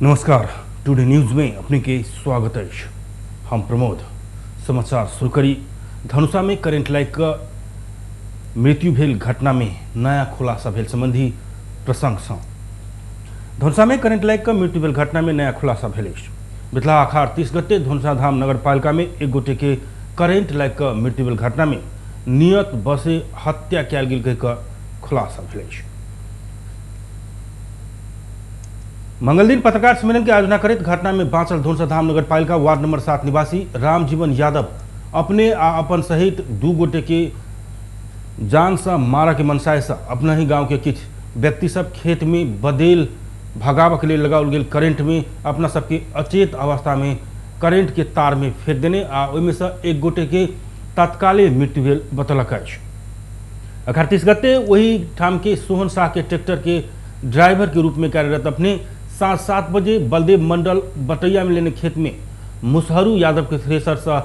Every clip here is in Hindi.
नमस्कार, टुडे न्यूज में अपने के स्वागत है। हम प्रमोद समाचार शुरू करी। धनुषा में करेंट लाइट का मृत्यु भेल घटना में नया खुलासा भेल संबंधी प्रसंग से धनुषा में करेंट लाइट का मृत्यु भेल घटना में नया खुलासा भेल। बितला आखार 30 गते धनुषा धाम नगर पालिका में एक गोटे के करेंट लाइट का मृत्यु भेल घटना में नियत बसे हत्या कयल गेल का खुलासा भेल। मंगल दिन पत्रकार सम्मेलन के आयोजना करते घटना में बाँचल धनुषा धाम नगर पालिका वार्ड नंबर 7 निवासी रामजीवन यादव अपने आ अपन सहित दू गोटे के जान से मारा के मनसाय से अपना ही गांव के किछ व्यक्ति सब खेत में बदेल भगाव के लिए लगाओल गेल करेंट में अपना सबके अचेत अवस्था में करेंट के तार में फेंक देने आ ओहिमे से एक गोटे के तत्काले मृत्यु भेल बतौलक। 38 गते वही ठाम के सोहन शाह के ट्रैक्टर के ड्राइवर के रूप में कार्यरत अपने 7:30 बजे बलदेव मंडल बटैया में लेने खेत में मुसहरू यादव के थ्रेसर से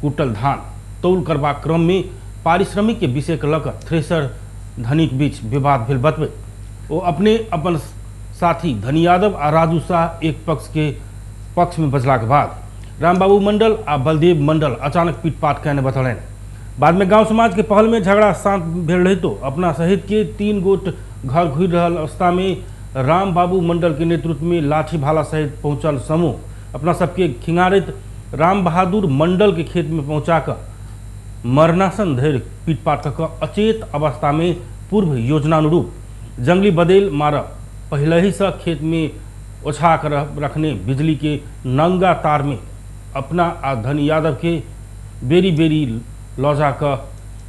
कुटल धान तौल करबा क्रम में पारिश्रमिक के विषय के लकर थ्रेसर धनिक बीच विवाद भेल बतबे वो अपने अपन साथी धनी यादव आ राजू शाह एक पक्ष में बजला के बाद रामबाबू मंडल आ बलदेव मंडल अचानक पीटपाट कहने बतौलन। बाद में गांव समाज के पहल में झगड़ा शांत भेल रही तो अपना सहित के 3 गोट घर घुर रहल अवस्था में राम बाबू मंडल के नेतृत्व में लाठी भाला सहित पहुंचल समूह अपना सबके खिंगारित राम बहादुर मंडल के खेत में पहुंचाकर मरणासन धैर्य पीटपाट कर अचेत अवस्था में पूर्व योजनानुरूप जंगली बदेल मारा पहले ही से खेत में ओछा कर रखने बिजली के नंगा तार में अपना आ धनी यादव के बेरी बेरी लौजा कर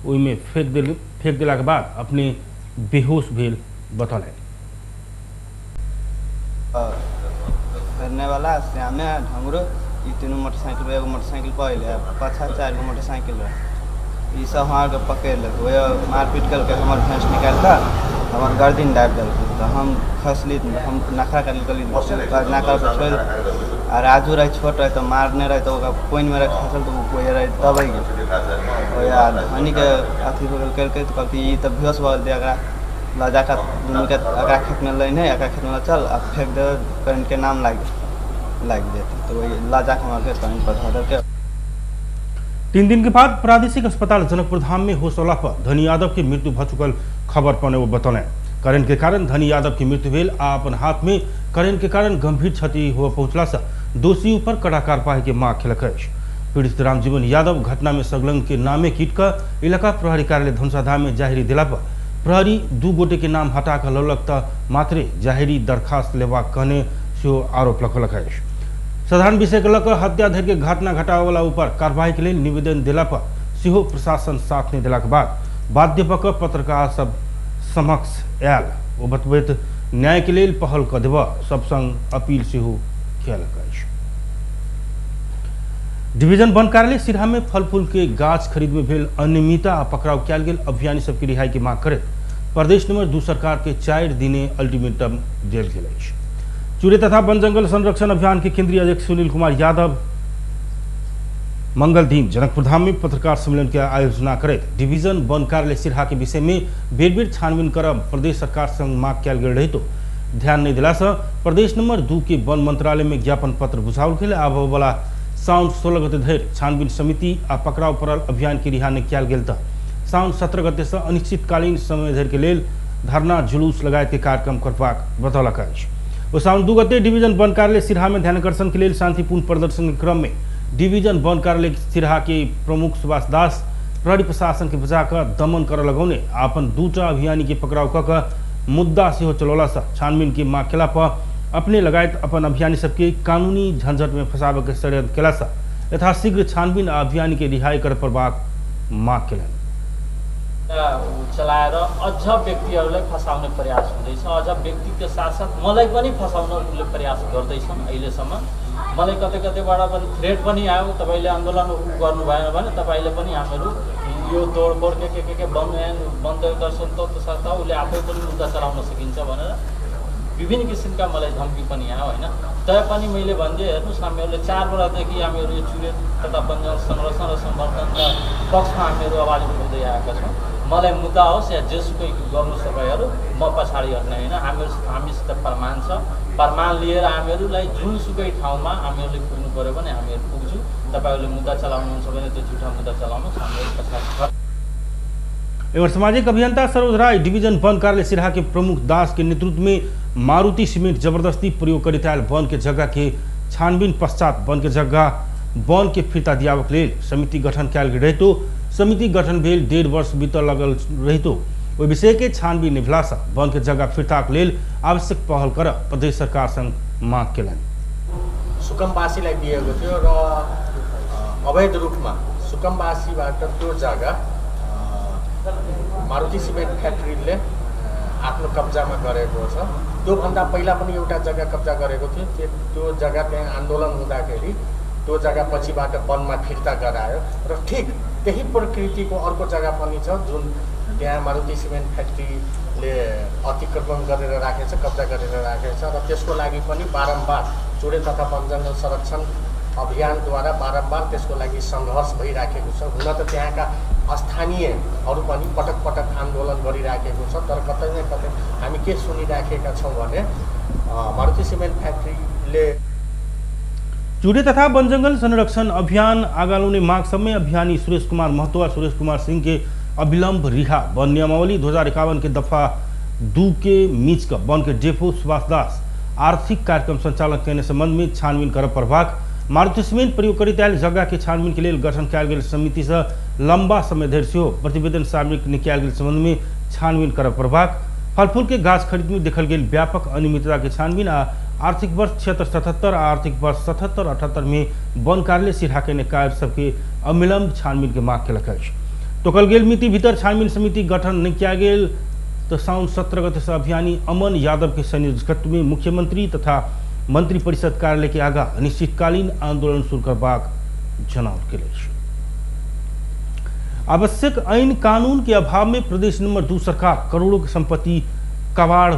ओहिमे फेंक दिला के बाद अपने बेहोश भेल बतौलन। करने वाला श्यामे ढंगरो ये तीनों मोटरसाइकिल एगो मोटरसाइकिल पहले पाछा 4 गो मोटरसाइकिल रहे ये सब वहाँ के पकड़ लग वह मारपीट करके हमार भैंस निकालता हमार गर्दन दाब दिल तो हम खसली हम नखरा कर नाका पर छोड़ और राजू रहे छोट रहे तो मारने रहे तो कोइन में रहे खसल तो कोई रहे तब ही यार हनी के अथी करके तो कहती ये तब बेहोश हो दिया लजा का अगरा खेत में लेने अगरा खेत में चल अब फेंक दे करंट के नाम लाग देते तो वही लजा के हमारे करंट पर धर के 3 दिन के बाद प्रादेशिक अस्पताल जनकपुर धाम में होश होला पर धनी यादव की मृत्यु भ चुकल खबर पौने वो बतौले। करेंट के कारण धनी यादव की मृत्यु भेल आ अपन हाथ में करेंट के कारण गंभीर क्षति हो पहुंचला से दोषी ऊपर कड़ा कार्रवाई के मांग खेलक। पीड़ित रामजीवन यादव घटना में संलग्न के नामे कीट कर इलाका प्रहरी कार्यालय धनुषा धाम में जाहिरी दिला पर प्रहरी 2 गोटे के नाम हटा कर लौलक त मात्रे जाहिरी दरखास्त लेवा कहने से आरोप लगलक। साधारण विषय के लकर हत्या धर के घटना घटावे वाला ऊपर कार्रवाई के लिए निवेदन दिला पर सेहो प्रशासन साथ नहीं दिला के बाद बाध्य पक पत्रकार सब समक्ष आयल वो बतबैत न्याय के लिए पहल कर देव सब संग अपील सेहो कयलक। डिवीजन वन कार्यालय सिरहा में फल फूल के गाछ खरीद में भेल अनियमितता आ पकड़ाव कयल गेल अभियानी सबके रिहाई की मांग करैत प्रदेश नंबर 2 सरकार के 4 दिने अल्टीमेटम देल गेल अछि। चूरे तथा वन जंगल संरक्षण अभियान के केंद्रीय अध्यक्ष सुनील कुमार यादव मंगल दिन जनकपुर धाम में पत्रकार सम्मेलन के आयोजना करैत डिवीजन वन कार्यालय सिरहा के विषय में बेर छानबीन करब प्रदेश सरकार संग मांग कयल गेल रही तो ध्यान नहीं दिला से प्रदेश नंबर 2 के वन मंत्रालय में ज्ञापन पत्र बुझाओल गेल। आब वाला साउन 16 गते धरि छानबीन समिति आ पकड़ाव पड़ल अभियान के रिहा नहीं कयल गेल त साउन 17 गते से अनिश्चितकालीन समय धरि के लेल धरना जुलूस लगायत के कार्यक्रम करबाक बतौलक अछि। ओ साउन 2 गते डिवीजन वन कार्यालय सिरहा में ध्यानाकर्षण के लिए शांतिपूर्ण प्रदर्शन के क्रम में डिवीजन वन कार्यालय सिरहा के प्रमुख सुभाष दास प्रहरी प्रशासन के बचाकर दमन कर लगौने अपन 2टा अभियानी के पकड़ाव कर मुद्दा से चलौला से छानबीन के मांग केला पर अपने लगायत अपन अभियानी सबके कानूनी झंझट में फंसाबे के षड्यंत्र केला से यथाशीघ्र छानबीन आ अभियानी के रिहाई कर परबाक मांग केलन। चलाएर अझ व्यक्तिहरूलाई फसाउने प्रयास हुँदैछ। अझ व्यक्तिको साथसाथ मलाई पनि फसाउन प्रयास गर्दैछन्। अहिलेसम्म मलाई कतै कतैबाट पनि थ्रेट पनि आयो तपाईँले आन्दोलन गर्नु भएन भने तपाईँले पनि हामीहरू यो तोडफोड के बन्द गर्छन् त संस्था उसले आफै पनि मुद्दा चलाउन सकिन्छ भनेर विभिन्न किसिमका मलाई धम्की पनि आयो होइन। तैपनि मैले भन्दै हेर्नुहोस् हामीहरूले 4 वर्षदेखि हामीहरू यो चुरे तथा वनजङ्गल संरक्षण र संवर्धनका पक्षमा हामीहरू आवाज उठाउँदै आएका छौँ। मलाई मुद्दा होस् या जेसुकै गर्नुहोस् तपाईँहरू म पछाडि हट्ने होइन। हामीसित प्रमाण छ प्रमाण लिएर हामीहरूलाई जुनसुकै ठाउँमा हामीहरूले पुग्नु पऱ्यो भने हामीहरू पुग्छौँ। तपाईँहरूले मुद्दा चलाउनुहुन्छ भने त्यो झुठा मुद्दा चलाउनुहोस्, हामीहरू पछाडि। एवं सामाजिक अभियंता सरोज राय डिवीजन वन कार्यालय सिराहा के प्रमुख दास के नेतृत्व में मारुति सीमेंट जबरदस्ती प्रयोग करित आयल वन के जगह के छानबीन पश्चात वन के जगह वन के फिर्ता दियावक लेल समिति गठन कयल गेल रहितो। समिति गठन भेल 1.5 वर्ष बीतल लगल रहितो। ओहि विषय के छानबीन निभलासा वन के जगह फिर्ताक लेल आवश्यक पहल कर प्रदेश सरकार संग माग केलनि। सुकमवासीलाई दिएको थियो र अवैध रूपमा सुकमवासीबाट त्यो जग्गा मारुति सिमेन्ट फ्याक्ट्रीले आफ्नो कब्जामा गरेको छ। त्योभन्दा पहिला पनि एउटा जग्गा कब्जा गरेको थियो। त्यो जग्गा त्यहाँ आन्दोलन हुँदाखेरि त्यो जग्गा पछिबाट वनमा फिर्ता गरायो र ठिक त्यही प्रकृतिको अर्को जग्गा पनि छ जुन त्यहाँ मारुति सिमेन्ट फ्याक्ट्रीले अतिक्रमण गरेर राखेको छ, कब्जा गरेर राखेको छ र त्यसको लागि पनि बारम्बार चुडे तथा वनजङ्गल संरक्षण अभियानद्वारा बारम्बार त्यसको लागि सङ्घर्ष भइराखेको छ। हुन त त्यहाँका स्थानीयहरू पनि पटक पटक आन्दोलन गरिराखेको छ, तर कतै न कतै हामी के सुनिराखेका छौँ भने मारुति सिमेन्ट फ्याक्ट्रीले चुरे तथा वनजंगल संरक्षण अभियान आगालोने माग समय अभियानी सुरेश कुमार महतो और सुरेश कुमार सिंह के अविलंब रिहा वन नियमावली 2051 के दफा 2 के मीच का वन के डेपो सुभाष दास आर्थिक कार्यक्रम संचालन करने संबंध में छानबीन कर प्रभाग मारुति सीमेंट प्रयोग करित आयल जगह के छानबीन के लिए गठन कयल गेल समिति से लंबा समय धरि सेहो प्रतिवेदन सार्वजनिक निकायल गेल संबंध में छानबीन कर प्रभाग फलफूल के गाछ खरीद में देखल गेल व्यापक अनियमितता के छानबीन आ आर्थिक वर्ष 76-77 आर्थिक वर्ष 77-78 में वन कार्यालय सिराहा के निकाय सबके अविलंब छानबीन के माग केलक अछि। तोकल गेल मिति भीतर छानबीन समिति गठन नहीं किया गेल तो साउन 17 गते से अभियानी अमन यादव के संयोजकत्व में मुख्यमंत्री तथा मंत्री परिषद कार्यालय के आगा अनिश्चितकालीन आंदोलन शुरू करबाक जनावल केल। आवश्यक आईन कानून के अभाव में प्रदेश नंबर 2 सरकार करोड़ों की संपत्ति कबाड़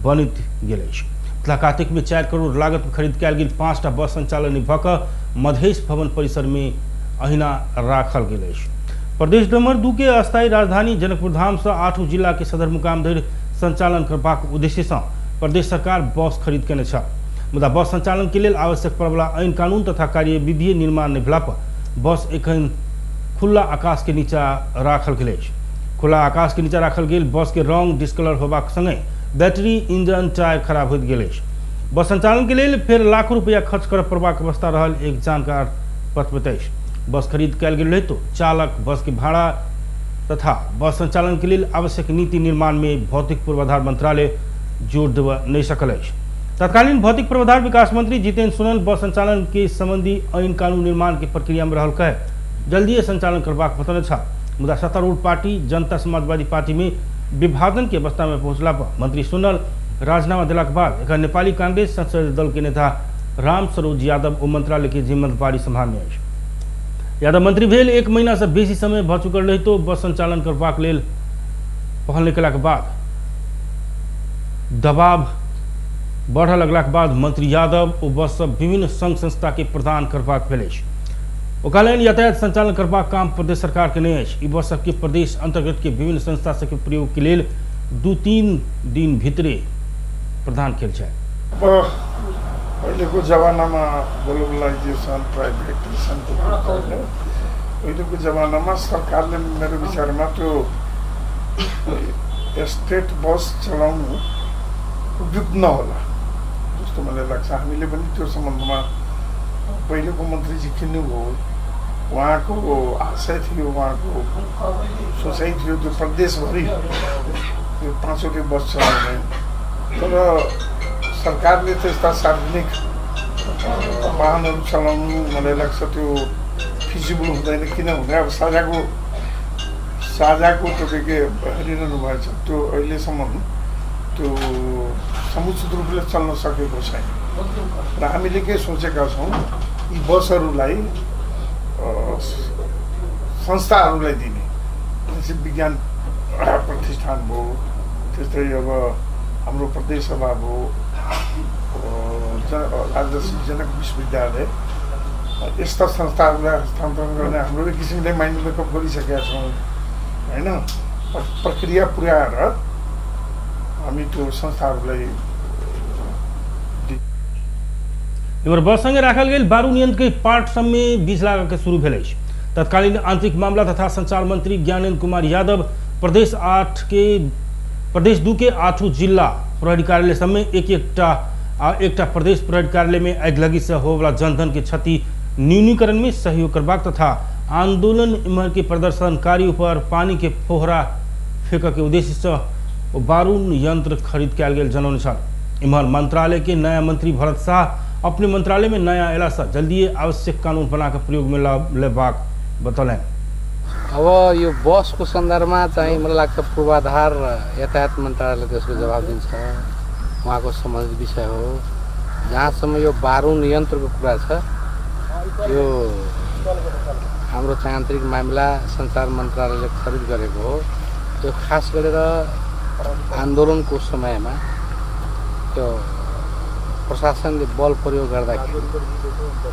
बनित गेल। कार्तिक में 4 करोड़ लागत में खरीद कयल गेल 5टा बस संचालन भक मधेश भवन परिसर में अहिना राखल गेल। प्रदेश नंबर 2 के अस्थायी राजधानी जनकपुर धाम से 8 जिला के सदर मुकाम धरि संचालन करबाक उद्देश्य से प्रदेश सरकार बस खरीद केने छ। मुदा बस संचालन के लिए आवश्यक पड़वला आईन कानून तथा कार्यविधि निर्माण नहीं भेला पर बस एखन खुला आकाश के नीचा राखल गेल। खुला आकाश के नीचा राखल गेल बस के रंग डिस्कलर होबाक संगे बैटरी इंजन टायर खराब हो गेल। बस संचालन के लिए फिर लाखों रुपया खर्च कर पड़बाक अवस्था रहल एक जानकार बतबतै। बस खरीद कयल गेल तो चालक बस के भाड़ा तथा बस संचालन के लिए आवश्यक नीति निर्माण में भौतिक पूर्वाधार मंत्रालय जोर देव नहीं सकल। तत्कालीन भौतिक पूर्वाधार विकास मंत्री जितेंद्र सोनल बस संचालन के संबंधी आईन कानून निर्माण की प्रक्रिया में रहल कहे जल्दी संचालन करबाक बतौने छ। मुदा सत्तारूढ़ पार्टी जनता समाजवादी पार्टी में विभाजन के अवस्था में पहुंचला पर मंत्री सोनल राजीनामा दिलाक बाद एक नेपाली कांग्रेस संसदीय दल के नेता राम सरोज यादव ओ मंत्रालय के जिम्मेदारी संभालने अछि। यादव मंत्री भेल 1 महीना से बेसी समय भ चुकल रही तो बस संचालन करबाक लेल पहल निकलाक बाद दबाव बढ़ लगलाक बाद मंत्री यादव ओ बस सब विभिन्न संघ संस्था के प्रदान करबाक भेल अछि। ओ कहलनि यातायात संचालन करबाक काम प्रदेश सरकार के नहीं अछि। ई बस सबके प्रदेश अंतर्गत के विभिन्न संस्था सबके प्रयोग के लेल 2-3 दिन भीतरे प्रदान कयल जाय। अहिलेको जमानामा ग्लोबलाइजेसन प्राइभेटाइजेसनको अहिलेको जमानामा सरकारले मेरो विचारमा त्यो स्टेट बस चलाउनु उपयुक्त नहोला जस्तो मलाई लाग्छ। हामीले पनि त्यो सम्बन्धमा पहिलेको मन्त्रीजी किन्नुभयो, उहाँको आशय थियो, उहाँको सोचाइ थियो त्यो प्रदेशभरि त्यो 5वटै बस चलाउने। तर सरकारले त्यस्ता सार्वजनिक वाहनहरू चलाउनु मलाई लाग्छ त्यो फिजिबल हुँदैन। किन भने अब साझाको तपाईँले हेरिरहनु भएछ त्यो अहिलेसम्म त्यो समुचित रूपले चल्न सकेको छैन र हामीले के सोचेका छौँ यी बसहरूलाई संस्थाहरूलाई दिने। जस्तै विज्ञान प्रतिष्ठान भयो, त्यस्तै अब हाम्रो प्रदेश सभा भयो, राजर्षि जनक विश्वविद्यालय, यस्ता संस्थाहरूलाई हस्तान्तरण गर्ने हाम्रो एक किसिमले माइन्ड मेकअप गरिसकेका छौँ होइन। प्रक्रिया पुर्याएर हामी त्यो संस्थाहरूलाई एम्हर बस संगे राखल गेल बारू नियंत्र के पार्ट सब में 20 लाख के शुरू भेल अछि। तत्कालीन आंतरिक मामला तथा संचार मंत्री ज्ञानेन्द्र कुमार यादव प्रदेश 2 के 8 जिला प्रहरी कार्यालय सब में एकटा प्रदेश प्रहरी कार्यालय में आगिलगी से होवला जनधन के क्षति न्यूनीकरण में सहयोग करबाक तथा आंदोलन इम्हर के प्रदर्शनकारी पर पानी के फोहरा फेंक के उद्देश्य से बारूद यंत्र खरीद कयल गेल जनौने छल। इम्हर मंत्रालय के नया मंत्री भरत शाह अपने मंत्रालय में नया अयला से जल्दी आवश्यक कानून बना के प्रयोग में लेबाक बतौलें। अब यो बसको सन्दर्भमा चाहिँ मलाई लाग्छ पूर्वाधार यातायात मन्त्रालयले त्यसको जवाब दिन्छ, उहाँको सम्बन्धित विषय हो। जहाँसम्म यो बारूद यन्त्रको कुरा छ, यो हाम्रो चाहिँ आन्तरिक मामिला सञ्चार मन्त्रालयले खरिद गरेको हो। त्यो खास गरेर आन्दोलनको समयमा त्यो प्रशासनले बल प्रयोग गर्दाखेरि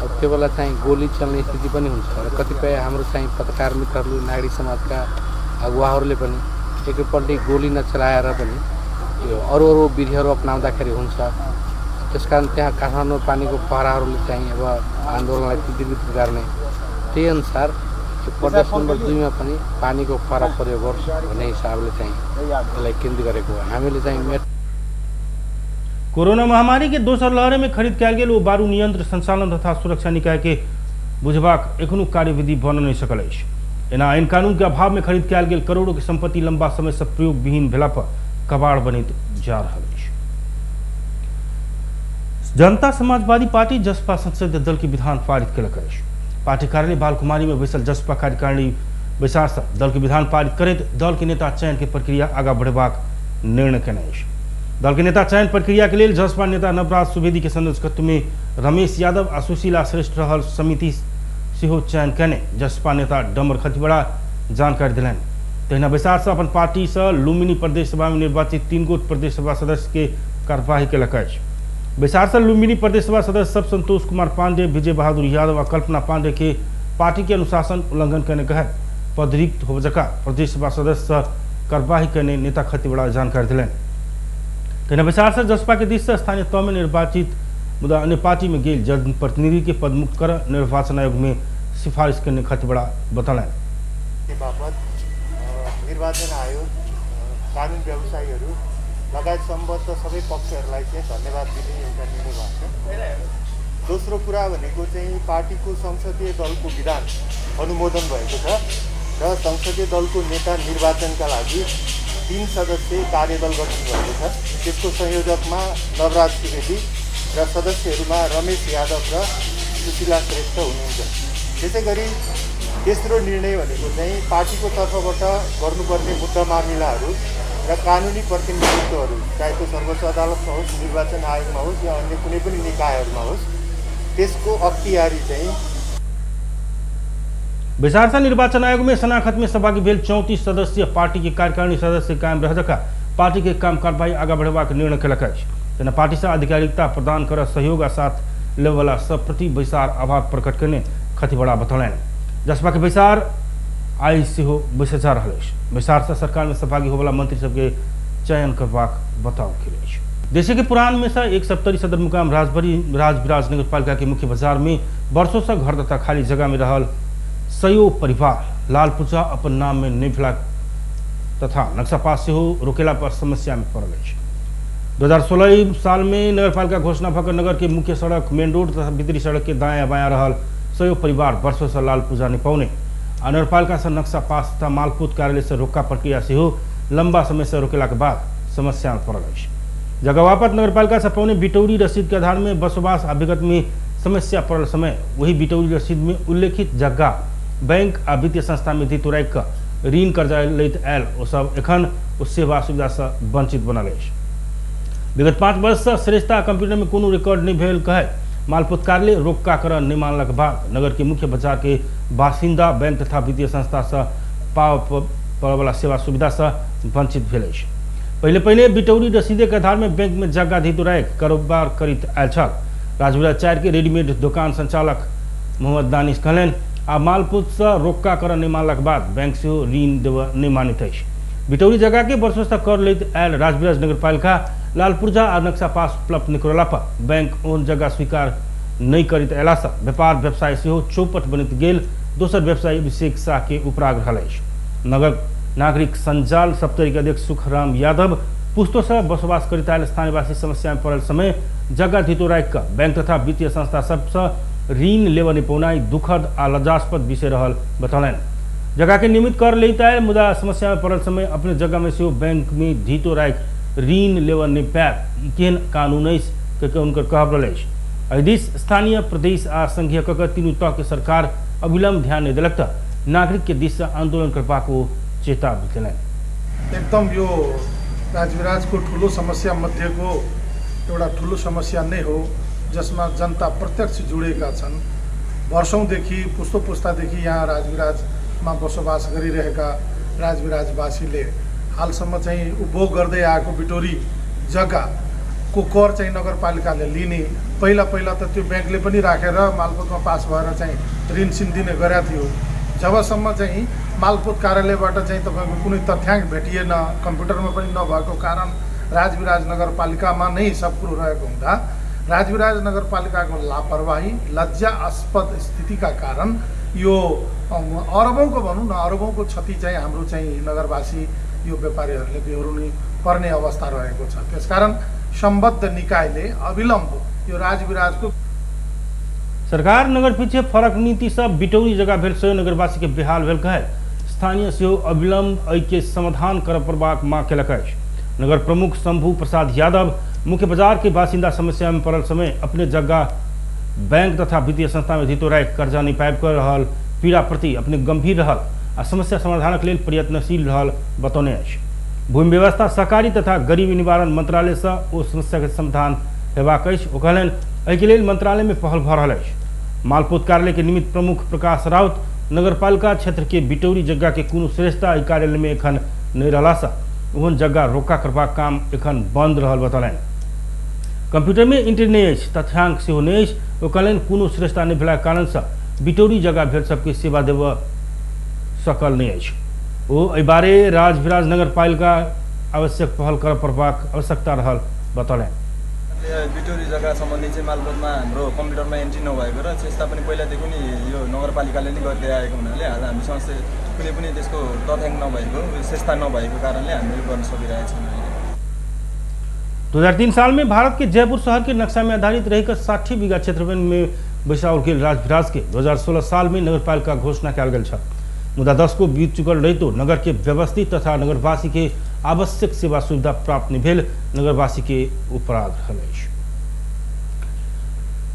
अब त्यो बेला चाहिँ गोली चल्ने स्थिति पनि हुन्छ र कतिपय हाम्रो चाहिँ पत्रकार मित्रहरू नागरिक समाजका अगुवाहरूले पनि एकैपल्ट गोली नचलाएर पनि यो अरू विधिहरू अपनाउँदाखेरि हुन्छ। त्यसकारण त्यहाँ काठमाडौँ पानीको पहराहरूले चाहिँ अब आन्दोलनलाई तीव्रित गर्ने, त्यही अनुसार यो प्रदेश नम्बर 2 में पनि पानीको पहरा प्रयोग गर्छ भन्ने हिसाबले चाहिँ यसलाई केन्द्रित गरेको हो। हामीले चाहिँ कोरोना महामारी के दोसर लहर में खरीद कयल गेल बारूद यंत्र संचालन तथा सुरक्षा निकाय के बुझबाक एखनो कार्यविधि बन नहीं सकल अछि। एना आईन कानून के अभाव में खरीद कयल गेल करोड़ों के संपत्ति लंबा समय से प्रयोग विहीन भेला पर कबाड़ बनैत जा रहल अछि। जनता समाजवादी पार्टी जसपा संसदीय दल के विधान पारित कयलक अछि। पार्टी कार्यालय बालकुमारी में बैसल जसपा कार्यकारिणी बैसार से दल के विधान पारित करैत दल के नेता चयन के प्रक्रिया आगा बढ़ेबाक निर्णय कयने अछि। दल के नेता चयन प्रक्रिया के लिए जसपा नेता नवराज सुवेदी के संयोजकत्व में रमेश यादव आ सुशीला श्रेष्ठ रहल समिति सेहो चयन कयने जसपा नेता डम्बर खतिवड़ा जानकारी दिलनि। तहिना बैसार से अपन पार्टी से लुम्बिनी प्रदेश सभा में निर्वाचित 3 गोट प्रदेश सभा सदस्य के कार्यवाही कयलक अछि। बैसार से लुम्बिनी प्रदेश सभा सदस्य सब संतोष कुमार पांडे, विजय बहादुर यादव और कल्पना पांडे के पार्टी के अनुशासन उल्लंघन करने कहे पद रिक्त हो जका प्रदेश सभा सदस्य कार्यवाही करने नेता खतिवड़ा जानकारी दिलनि। तहिना बैसार से जसपा के दिश से स्थानीय तौर में निर्वाचित मुदा अन्य पार्टी में गेल जनप्रतिनिधि के पद मुक्त कर निर्वाचन आयोग में सिफारिश करने खतिवड़ा बतौलें। बापत निर्वाचन आयोग, कानुन व्यवसायीहरू लगायत सम्बद्ध सबै पक्षहरूलाई चाहिँ धन्यवाद दिने एउटा निर्णय भएको छ। दोस्रो कुरा भनेको चाहिँ पार्टीको संसदीय दलको विधान अनुमोदन भएको छ र संसदीय दलको नेता निर्वाचनका लागि 3 सदस्यीय कार्यदल गठन भएको छ। त्यसको संयोजकमा नवराज सुवेदी र सदस्यहरूमा रमेश यादव र सुशीला श्रेष्ठ हुनुहुन्छ। त्यसै गरी तेस्रो निर्णय भनेको चाहिँ पार्टीको तर्फबाट गर्नुपर्ने मुद्दा मामिलाहरू र कानुनी प्रतिनिधित्वहरू, चाहे त्यो सर्वोच्च अदालतमा होस्, निर्वाचन आयोगमा होस् या अन्य कुनै पनि निकायहरूमा होस्, त्यसको अख्तियारी चाहिँ बैसार से निर्वाचन आयोग में शनाखत में सहभागी भेल 34 सदस्यीय पार्टी के कार्यकारिणी सदस्य कायम रह जका पार्टी के काम कार्यवाही आगा बढ़ेबाक निर्णय कयलक अछि। तेना पार्टी से आधिकारिकता प्रदान कर सहयोग आ साथ लेवे वाला सब प्रति बैसार आभार प्रकट करने खतिवड़ा बतौलनि। जसपा के बैसार आई सेहो बैसे जा रहल अछि। बैसार से सरकार में सहभागी होवला मंत्री सबके चयन करबाक बताओ गेल अछि। देश के पुरान में से एक सप्तरी सदर मुकाम राजविराज नगर पालिका के मुख्य बाजार में वर्षों से घर तथा खाली जगह में रहल सयो परिवार लाल पूजा अपन नाम में नहीं भेला तथा नक्शा पास से हो रोकेला पर समस्या में पड़ल अछि। 2016 साल में नगरपालिका घोषणा भकर नगर के मुख्य सड़क, मेन रोड तथा भीतरी सड़क के दायां बायां रहल सयो परिवार वर्षों से लाल पूजा नहीं पौने आ नगरपालिका से नक्शा पास तथा मालपूत कार्यालय से रोका प्रक्रिया से हो लंबा समय से रोकेला के बाद समस्या में पड़ल अछि। जगह वापत नगरपालिका से पौने बिटौरी रसीद के आधार में बसोबास आ विगत में समस्या पड़ल समय वही बिटौरी रसीद में उल्लेखित जगह बैंक आ वित्तीय संस्था में धित राखि कऽ ऋण कर्जा लैत आयल ओ सब एखन ओ सेवा सुविधा से वंचित बनल अछि। विगत 5 वर्ष से श्रेष्ठता कंप्यूटर में कोनो रिकॉर्ड नहीं भेल कहे मालपूत कार्यालय रोक्काकरण नहीं मानलक बाद नगर के मुख्य बाजार के बासिंदा बैंक तथा वित्तीय संस्था से पावय वाला सेवा सुविधा से वंचित भेल अछि। पहले बिटौरी रसीदे के आधार में बैंक में जगह धित राखि कारोबार करैत आयल छल। राजविराज 4 के रेडीमेड दुकान संचालक मोहम्मद दानिश कहलनि आ मालपूत से रोक्काकरण नहीं मानलक बाद बैंक से ऋण देव नहीं मानित अछि। बिटौरी जगह के वर्षों से कर लैत आयल राजविराज नगर पालिका लाल पूर्जा आ नक्शा पास उपलब्ध नहीं करला पर बैंक ओन जगह स्वीकार नहीं करैत अयलासँ व्यापार व्यवसाय सेहो चौपट बनैत गेल। दोसर व्यवसायी अभिषेक शाह के उपराग रहल अछि। नगर नागरिक संजाल सप्तरी के अध्यक्ष सुखराम यादव पुस्तों से बसोबास करैत आयल स्थानीयवासी समस्या में पड़ल समय जगह धितो राखि कऽ बैंक तथा वित्तीय संस्था सबसँ ऋण लेबऽ नहि पौनाइ दुखद आ लज्जास्पद विषय रहल बतौलनि। जगह के नियमित कर लैत आयल मुदा समस्या में पड़ल समय अपने जगह में सेहो बैंक में धितो राखि ऋण लेबऽ नहि पायब ई केहन कानून अछि के हुनकर कहब रहल अछि। एहि दिस स्थानीय प्रदेश आ संघीय कऽ तीनू तह के सरकार अविलंब ध्यान नहीं देलक तऽ नागरिक के दिस से आंदोलन करबाक ओ चेतावनी देलनि। एकदम यो राजविराजको ठुलो समस्या मध्येको एउटा ठुलो समस्या नै हो जसमा जनता प्रत्यक्ष जोडिएका छन्। वर्षौंदेखि पुस्तो पुस्तादेखि यहाँ राजविराजमा बसोबास गरिरहेका राजविराजवासीले हालसम्म चाहिँ उपभोग गर्दै आएको बिटोरी जग्गाको कर चाहिँ नगरपालिकाले लिने, पहिला त त्यो ब्याङ्कले पनि राखेर मालपोतमा पास भएर चाहिँ ऋण सिन दिने गरेका थियो। जबसम्म चाहिँ मालपोत कार्यालयबाट चाहिँ तपाईँको कुनै तथ्याङ्क भेटिएन, कम्प्युटरमा पनि नभएको कारण राजविराज नगरपालिकामा नै सब कुरो रहेको हुँदा राजविराज नगरपालिकाको लापरवाही लज्जास्पद स्थितिका कारण यो अरबौँको भनौँ न अरबौँको क्षति चाहिँ हाम्रो चाहिँ नगरवासी यो व्यापारीहरूले बेहोर्नु पर्ने अवस्था रहेको छ। त्यसकारण सम्बद्ध निकायले अविलम्ब यो राजविराजको सरकार नगर पीछे फरक नीति से बिटौरी जगह भेल सेहो नगरवासी के बेहाल भेल कहे स्थानीय सेहो अविलंब एहि के समाधान करब पड़बाक मांग केलक अछि। नगर प्रमुख शंभू प्रसाद यादव मुख्य बाजार के बासिंदा समस्या में पड़ल समय अपने जगह बैंक तथा वित्तीय संस्था में धितो राखि कर्जा नहीं पाबि कर रहल पीड़ा प्रति अपने गंभीर रहल आ समस्या समाधानक लेल प्रयत्नशील रहल बतौने अछि। भूमि व्यवस्था सहकारी तथा गरीबी निवारण मंत्रालय से ओ समस्या के समाधान हेबाक अछि। ओ कहलनि एहि के लेल मंत्रालय में पहल भऽ रहल अछि। मालपोत कार्यालय के निमित्त प्रमुख प्रकाश राउत नगरपालिका क्षेत्र के बिटौरी जगह के कोनो श्रेष्ठता एहि कार्यालय में एखन नहीं रहलासँ ओहन जगह रोका करबाक काम एखन बंद रहल बतौलनि। कंप्यूटर में इंटर नहीं अछि, तथ्यांक सेहो नहीं अछि। ओ कहलनि कोनो श्रेष्ठता नहीं भेलाक कारणसँ बिटौरी जगह भेल सबके सेवा देबऽ सकल नहीं अछि। ओ एहि बारे राजविराज नगरपालिका आवश्यक पहल कर पड़बाक आवश्यकता रहल बतौलनि। बिटोरी जग्गा सम्बन्धी चाहिँ मालपोतमा हाम्रो कम्प्युटरमा एन्ट्री नभएको र चेष्टा पनि पहिलादेखि नै यो नगरपालिकाले नै गर्दै आएको हुनाले आज हामीसँग कुनै पनि त्यसको तथ्याङ्क नभएको विशेषता नभएको कारणले हामीले गर्न सकिरहेका छौँ। 2003 साल में भारत के जयपुर शहर के नक्शा में आधारित रहकर 60 बीघा क्षेत्रफल में बैसाओल गेल राजविराज के 2016 साल में नगरपालिका घोषणा कयल गेल छल। मुदा 10 को बीत चुकल रहितो नगर के व्यवस्थित तथा नगरवासी के आवश्यक सेवा सुविधा प्राप्त नहीं भेल नगरवासी के उपराग रहल अछि।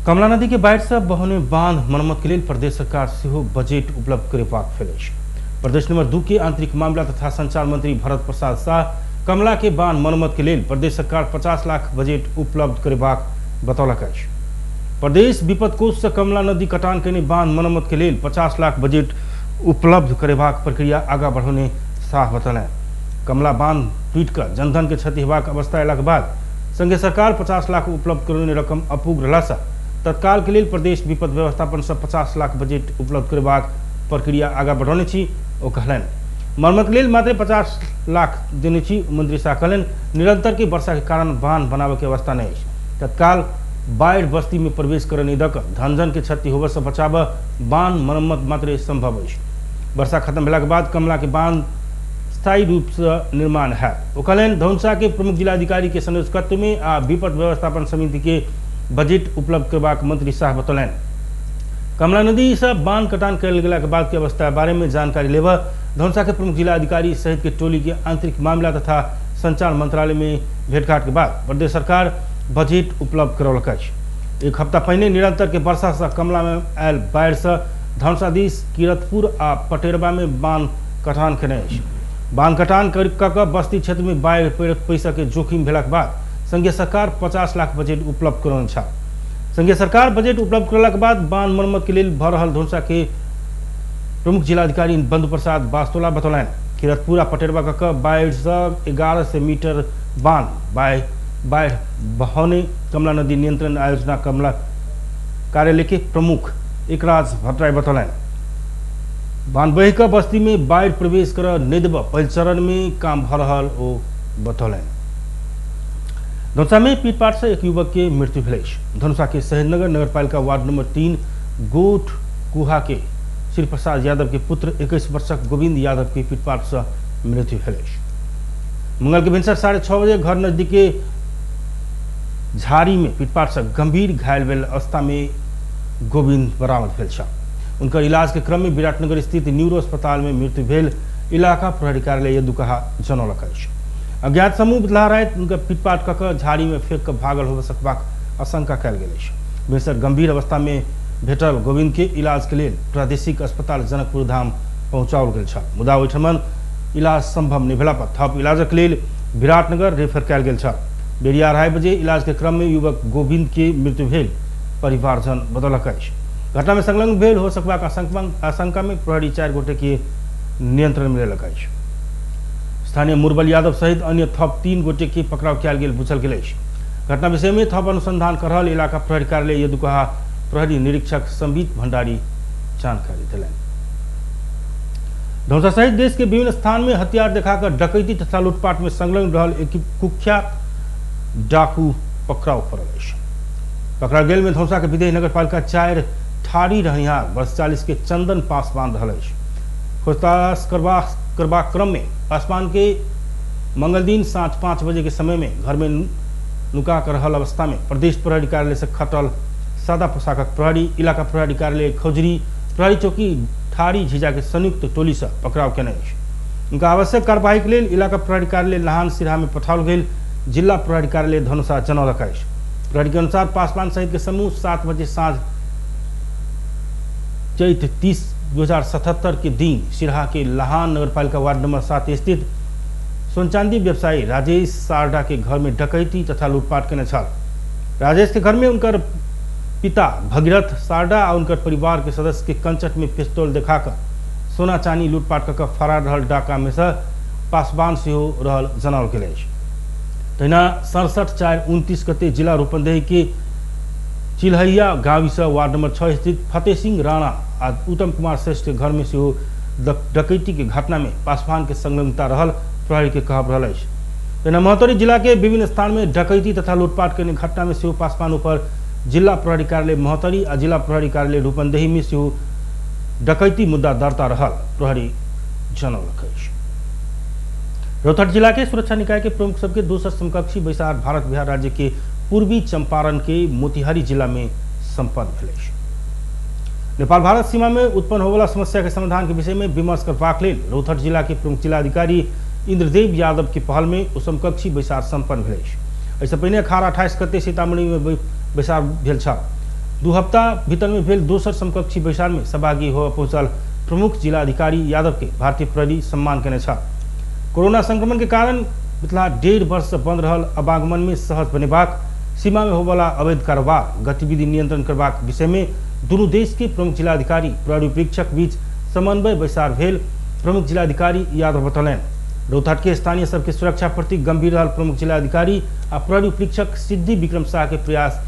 कमला नदी के बाढ़ से बहने बांध मरम्मत के लिए प्रदेश सरकार सेहो बजट उपलब्ध करेबाक भेल अछि। प्रदेश नंबर 2 के आंतरिक मामला तथा संचार मंत्री भरत प्रसाद शाह कमला के बांध मरम्मत के लिए प्रदेश सरकार 50 लाख बजट उपलब्ध करेबाक बतौलक अछि। प्रदेश विपद कोष से कमला नदी कटान के बांध मरम्मत के लिए 50 लाख बजट उपलब्ध करेबाक प्रक्रिया आगा बढ़ौने शाह बतौलनि। कमला बांध टूट कर जनधन के क्षति हेबाक अवस्था अयलाक बाद संघीय सरकार 50 लाख उपलब्ध करौने रकम अपूग रहलासँ तत्काल के लिए प्रदेश विपद व्यवस्थापन से 50 लाख बजट उपलब्ध करेबाक प्रक्रिया आगा बढ़ौने छी। ओ कहलनि मरम्मत लेल मात्र 50 लाख देने छी। मंत्री शाह कहलनि निरंतर के वर्षा के कारण बांध बनाबे के अवस्था नहीं अछि। तत्काल बाढ़ बस्ती में प्रवेश कर नहीं दक धनजन के क्षति होबे से बचाव बांध मरम्मत मात्र संभव अछि। वर्षा खत्म भेलाक बाद कमला के बांध स्थायी रूप से निर्माण है। ओ कहलनि धौंसा के प्रमुख जिलाधिकारी के संयोजकत्व में आ विपद व्यवस्थापन समिति के बजट उपलब्ध करबाक मंत्री शाह बतौलनि। कमला नदी से बांध कटान कयल गेला के बाद के अवस्था बारे में जानकारी लेबऽ धौंसा के प्रमुख जिलाधिकारी सहित के टोली के आंतरिक मामला तथा संचार मंत्रालय में भेंटघाट के बाद प्रदेश सरकार बजट उपलब्ध करौलक अछि। एक हफ्ता पहिने निरंतर के वर्षा से कमला में आयल बाढ़ से धौंसा दिस किरतपुर आ पटेरबा में बांध कटान केने अछि। बांध कटान कऽ बस्ती क्षेत्र में बाढ़ि पीड़ित पैसा के जोखिम भेलाक बाद संघीय सरकार 50 लाख बजट उपलब्ध करौने छल। संघीय सरकार बजट उपलब्ध करलाक बाद बांध मरम्मत के लिए भऽ रहल धौंसा के प्रमुख जिलाधिकारी बंधु प्रसाद बास्तोला बतौलनि किरतपुर आ पटेरबा कऽ बाढ़ि से 1100 मीटर बांध बाढ़ि बहौने कमला नदी नियंत्रण आयोजना कमला कार्यालय के प्रमुख एकराज भट्टराय बतौलनि बांध बहि कऽ बस्ती में बाढ़ि प्रवेश कर नहीं देबऽ पहिल चरण में काम भऽ रहल ओ बतौलनि। धनुषा में पीटपाट से एक युवक के मृत्यु भेल। धनुषा के शहीदनगर नगरपालिका वार्ड नंबर 3 गोठ कुहा के श्री प्रसाद यादव के पुत्र 21 वर्षक गोविंद यादव के पीटपाट से मृत्यु भेल। मंगल के भिनसर 6:30 बजे घर नजदीक के झाड़ी में पीटपाट से गंभीर घायल भेल अवस्था में गोविंद बरामद भेल। उनकर इलाज के क्रम में विराटनगर स्थित न्यूरो अस्पताल में मृत्यु भेल। इलाका प्रहरी कार्यालय यदुकहा जनौलक अछि। अज्ञात समूह बितला रात उनका पीटपाट कऽ झाड़ी में फेंक भागल हो सकबाक आशंका कयल गेल अछि। भिनसर गंभीर अवस्था में भेटल गोविंद के इलाज के लिए प्रादेशिक अस्पताल जनकपुर धाम पहुंचाओल गेल छल, मुदा ओहिठमन इलाज संभव नहीं भेला पर थप इलाजक लेल विराटनगर रेफर कयल गेल छल। बेरिया 2:30 बजे इलाज के क्रम में युवक गोविंद के मृत्यु भेल परिवारजन बतौलक अछि। घटना में संलग्न भेल हो सकबाक आशंका में प्रहरी 4 गोटे के नियंत्रण में लेलक अछि। स्थानीय मुरबल यादव सहित अन्य थप 3 गोटे के पकड़ाव कयल गेल बुझल गेल अछि। घटना विषय में थप अनुसंधान कर रहल इलाका प्रहरी कार्यालय यदुकहा प्रहरी निरीक्षक संबित भंडारी जानकारी दिलनि। धनुषा सहित देश के विभिन्न स्थान में हथियार दिखाकर डकैती तथा लूटपाट में संलग्न रहल एक कुख्यात डाकू पकड़ाव पड़ल अछि। पकड़ल गेल में धनुषा के विदेह नगर पालिका 4 ठाड़ी रहनिहार वर्ष 40 के चंदन पासवान रहल अछि। खोजताछ करबा क्रम में पासवान के मंगल दिन साँझ 5 बजे के समय में घर में नुका कर रहल अवस्था में प्रदेश प्रहरी कार्यालय से खटल सादा पोशाकक प्रहरी इलाका प्रहरी कार्यालय खौजरी प्रहरी चौकी ठाड़ी झिझा के संयुक्त टोली से पकड़ाव केने अछि। उनका आवश्यक कार्यवाही के लिए इलाका प्रहरी कार्यालय लाहन सिराहा में पठाओल गेल। जिला प्रहरी कार्यालय धनुषा जनौलक अछि। प्रहरी के अनुसार पासवान सहित के समूह 7 बजे साँझ चैत 30 2077 के दिन सिराहा के लाहान नगरपालिका वार्ड नंबर 7 स्थित सोन चांदी व्यवसायी राजेश सारडा के घर में डकैती तथा लूटपाट केने छल। राजेश के घर में उनकर पिता भगीरथ सारडा और उनकर परिवार के सदस्य के कंचट में पिस्तौल दिखाकर सोना चांदी लूटपाट कर फरार रहल डाका में से पासवान से हो रहल जनाओल गेल अछि। तहिना 67/4/29 गते जिला रूपंदेही के चिल्हैया गांव से वार्ड नंबर 6 स्थित फतेह सिंह राणा आ उत्तम कुमार श्रेष्ठ के घर में से डकैती के घटना में पासवान के संलग्नता रहल प्रहरी के कहब रहल अछि। तहिना महोत्तरी जिला के विभिन्न स्थान में डकैती तथा लूटपाट के घटना में से पासवान पर जिला प्रहरी कार्यालय महोत्तरी आ जिला प्रहरी कार्यालय रूपंदेही में से डकैती मुद्दा दर्ता रहल प्रहरी जनौलक अछि। रोहतक जिला के सुरक्षा निकाय के प्रमुख सबके दोसर समकक्षी बैसार भारत बिहार राज्य के पूर्वी चंपारण के मोतिहारी जिला में संपन्न भेल अछि। नेपाल भारत सीमा में उत्पन्न होवला समस्या के समाधान के विषय में विमर्श करबाक लेल रोहतक जिला के प्रमुख जिलाधिकारी इंद्रदेव यादव के पहल में समकक्षी बैसार संपन्न भेल अछि। एहिसँ पहिने 28 गते सीतामढ़ी में बैसार भेल छल। 2 हफ्ता भीतर में भेल दोसर समकक्षी बैसार में सहभागी हो पहुंचल प्रमुख जिलाधिकारी यादव के भारतीय प्रहरी सम्मान केने छल। कोरोना संक्रमण के कारण पिछला 1.5 वर्ष से बंद रहल आवागमन में सहज बनेबाक, सीमा में होवला अवैध कारोबार गतिविधि नियंत्रण करबाक विषय में दुनू देश के प्रमुख जिलाधिकारी प्रहरी परीक्षक बीच समन्वय बैसार भेल प्रमुख जिलाधिकारी यादव बतौलनि। रोहतक के स्थानीय सबके सुरक्षा प्रति गंभीर रहल प्रमुख जिलाधिकारी आ प्रहरी परीक्षक सिद्धि विक्रम शाह के प्रयास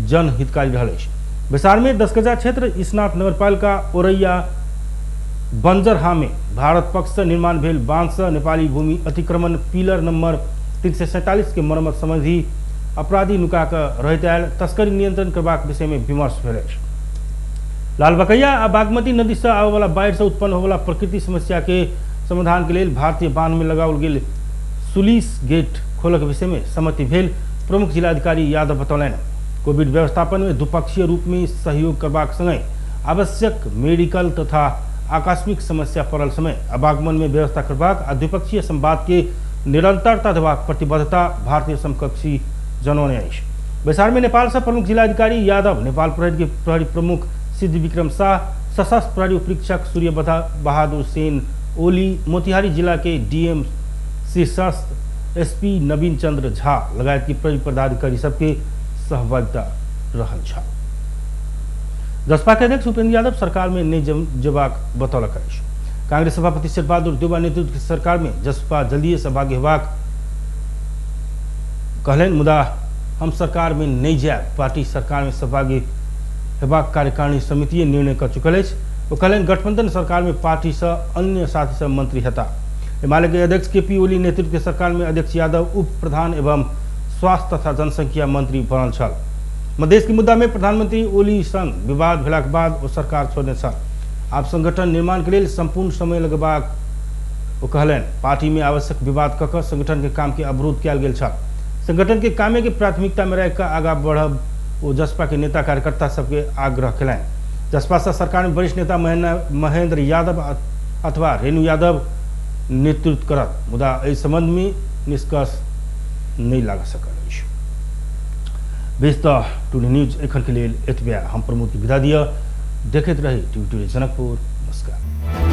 जनहितकारी रहल अछि। बैसार में 10 गजा क्षेत्र इसनाथ नगरपालिका ओरैया बंजरहा में भारत पक्ष से निर्माण भेल बांध से नेपाली भूमि अतिक्रमण पिलर नंबर 347 के मरम्मत संबंधी अपराधी नुका कर रहैत आयल तस्करी नियंत्रण करबाक विषय में विमर्श भेल अछि। लालबकैया आ बागमती नदी से आबय वाला बाढ़ि से उत्पन्न होवला प्रकृति समस्या के समाधान के लिए भारतीय बांध में लगाओल गेल सुलिस गेट खोलक विषय में सहमति भेल प्रमुख जिलाधिकारी यादव बतौलनि। कोविड व्यवस्थापन में द्विपक्षीय रूप में सहयोग करबाक संगे आवश्यक मेडिकल तथा आकस्मिक समस्या पड़ल समय आवागमन में व्यवस्था करबाक आ द्विपक्षीय संवाद के निरंतरता देबाक प्रतिबद्धता भारतीय समकक्षी जनौने अछि। बैसार में नेपाल से प्रमुख जिलाधिकारी यादव, नेपाल प्रहरी के प्रहरी प्रमुख सिद्धि विक्रम शाह, सशस्त्र प्रहरी उपरीक्षक सूर्य बहादुर सेन ओली, मोतिहारी जिला के डीएम सशस्त्र एसपी नवीन चंद्र झा लगायत की प्रहरी पदाधिकारी सबके सहभागिता रहल छल। जसपा के अध्यक्ष उपेंद्र यादव सरकार में नहीं जबाक बतौलक अछि। कांग्रेस सभापति शेरबहादुर देउबा नेतृत्व के सरकार में जसपा जल्दी सहभागी हेबाक कहलनि, मुदा हम सरकार में नहीं जायब। पार्टी सरकार में सहभागी हेबाक कार्यकारिणी समिति निर्णय कर चुकल अछि। वो कहलनि, गठबंधन सरकार में पार्टी से अन्य साथी सब मंत्री हेता। हिमालय के अध्यक्ष केपी ओली नेतृत्व के सरकार में अध्यक्ष यादव, उप प्रधान एवं स्वास्थ्य तथा जनसंख्या मंत्री बनल छल। मधेश के मुद्दा में प्रधानमंत्री ओली संग विवाद भेलाक बाद ओ सरकार छोड़ने छल। आब संगठन निर्माण के लिए संपूर्ण समय लगबाक ओ कहलनि। पार्टी में आवश्यक विवाद कऽ संगठन के काम के अवरोध कयल गेल छल। संगठन के कामे के प्राथमिकता में रह आगा बढ़ब ओ जसपा के नेता कार्यकर्ता सबके आग्रह कयलनि। जसपा सरकार में वरिष्ठ नेता महेंद्र यादव अथवा रेणु यादव नेतृत्व करत, मुदा एहि संबंध में निष्कर्ष नहीं लगा सकल। बेस टुडे न्यूज एखन के लिए एतबे। हम प्रमोद की विदा दिया। देखते रही टीवी टुडे जनकपुर। नमस्कार।